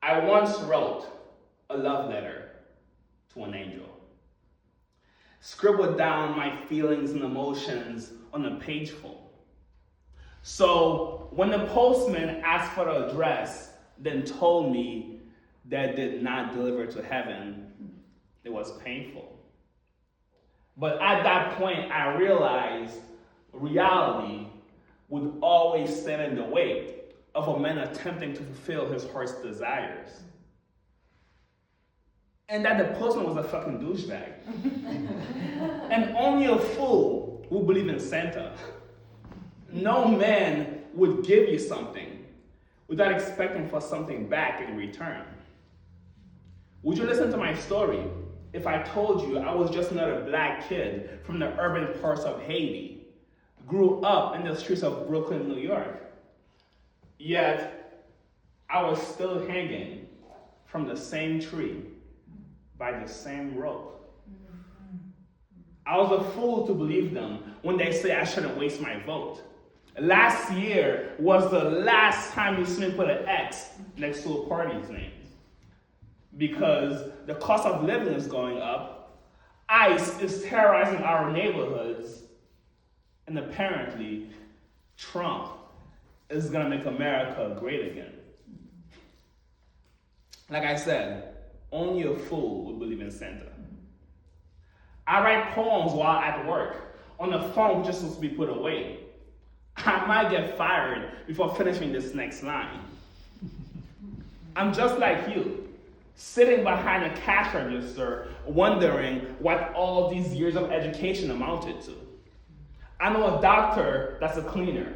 I once wrote a love letter to an angel. Scribbled down my feelings and emotions on a page full. So when the postman asked for the address, then told me that did not deliver to heaven, it was painful. But at that point, I realized reality would always stand in the way of a man attempting to fulfill his heart's desires. And that the postman was a fucking douchebag. And only a fool would believe in Santa. No man would give you something without expecting for something back in return. Would you listen to my story if I told you I was just another black kid from the urban parts of Haiti, grew up in the streets of Brooklyn, New York, yet I was still hanging from the same tree by the same rope? I was a fool to believe them when they say I shouldn't waste my vote. Last year was the last time you see me put an X next to a party's name. Because the cost of living is going up, ICE is terrorizing our neighborhoods, and apparently Trump is gonna make America great again. Like I said, only a fool would believe in Santa. I write poems while at work, on the phone just supposed to be put away. I might get fired before finishing this next line. I'm just like you, sitting behind a cash register, wondering what all these years of education amounted to. I know a doctor that's a cleaner,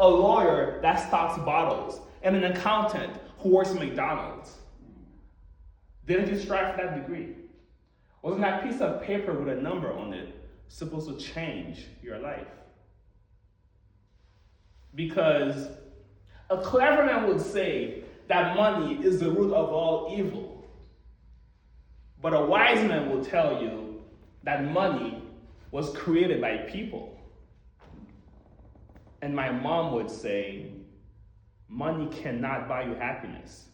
a lawyer that stocks bottles, and an accountant who works at McDonald's. Didn't you strive for that degree? Wasn't that piece of paper with a number on it supposed to change your life? Because a clever man would say that money is the root of all evil. But a wise man will tell you that money was created by people. And my mom would say, money cannot buy you happiness,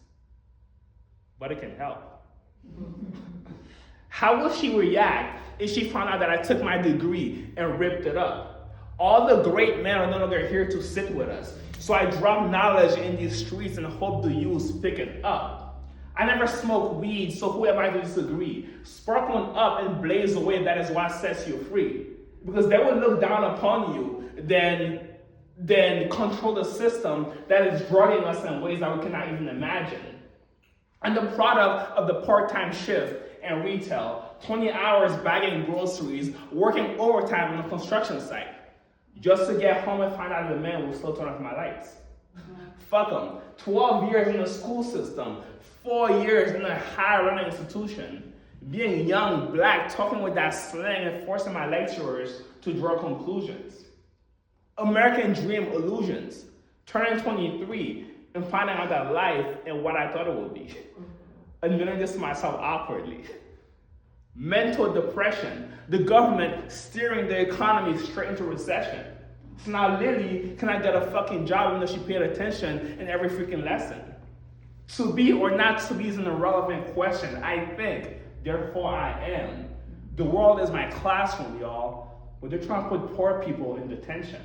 but it can help. How will she react if she found out that I took my degree and ripped it up? All the great men are no longer here to sit with us. So I drop knowledge in these streets and hope the youth pick it up. I never smoke weed, so who am I to disagree? Spark one up and blaze away, that is what sets you free. Because they will look down upon you, then control the system that is drugging us in ways that we cannot even imagine. And the product of the part-time shift and retail, 20 hours bagging groceries, working overtime on a construction site, just to get home and find out the man will still turn off my lights. Fuck them. 12 years in the school system, 4 years in a higher-learning institution, being young, black, talking with that slang and forcing my lecturers to draw conclusions. American dream illusions, turning 23 and finding out that life and what I thought it would be. Admitting this to myself awkwardly. Mental depression, the government steering the economy straight into recession. So now Lily cannot get a fucking job even though she paid attention in every freaking lesson. To be or not to be is an irrelevant question. I think, therefore I am. The world is my classroom, y'all, but they're trying to put poor people in detention.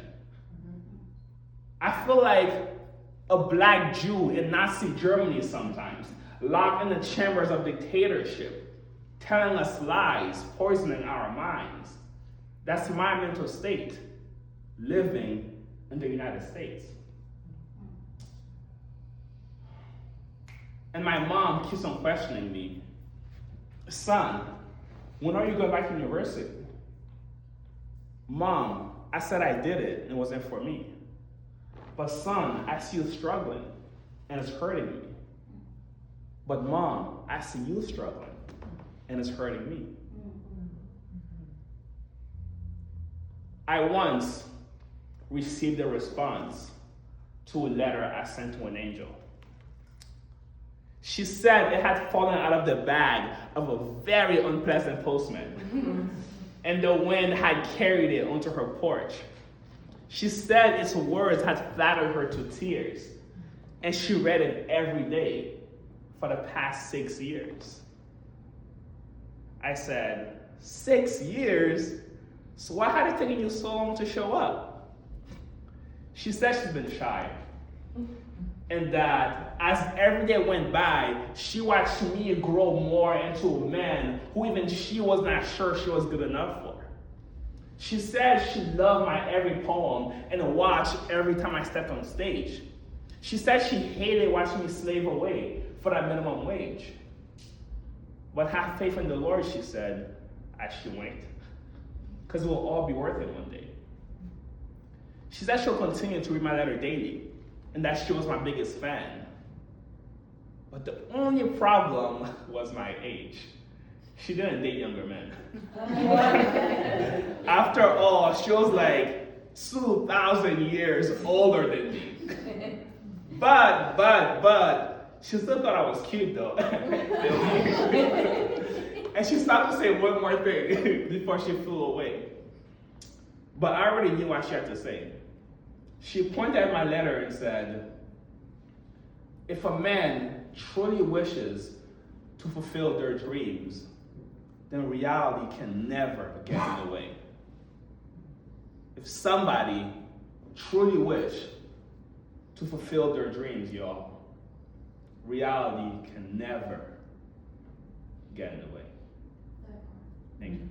I feel like a black Jew in Nazi Germany sometimes, locked in the chambers of dictatorship, telling us lies, poisoning our minds. That's my mental state, living in the United States. And my mom keeps on questioning me. Son, when are you going back to university? Mom, I said I did it and it wasn't for me. But son, I see you struggling and it's hurting me. But mom, I see you struggling and it's hurting me. I once received a response to a letter I sent to an angel. She said it had fallen out of the bag of a very unpleasant postman, and the wind had carried it onto her porch. She said its words had flattered her to tears, and she read it every day for the past 6 years. I said, 6 years? So why had it taken you so long to show up? She said she's been shy. And that as every day went by, she watched me grow more into a man who even she was not sure she was good enough for. She said she loved my every poem and watched every time I stepped on stage. She said she hated watching me slave away for that minimum wage. But have faith in the Lord, she said, as she went. Because it will all be worth it one day. She said she'll continue to read my letter daily, and that she was my biggest fan. But the only problem was my age. She didn't date younger men. After all, she was like 2,000 years older than me. But, she still thought I was cute though. And she stopped to say one more thing before she flew away. But I already knew what she had to say. She pointed at my letter and said, if a man truly wishes to fulfill their dreams, then reality can never get in the way. If somebody truly wish to fulfill their dreams, y'all, reality can never get in the way. Thank you.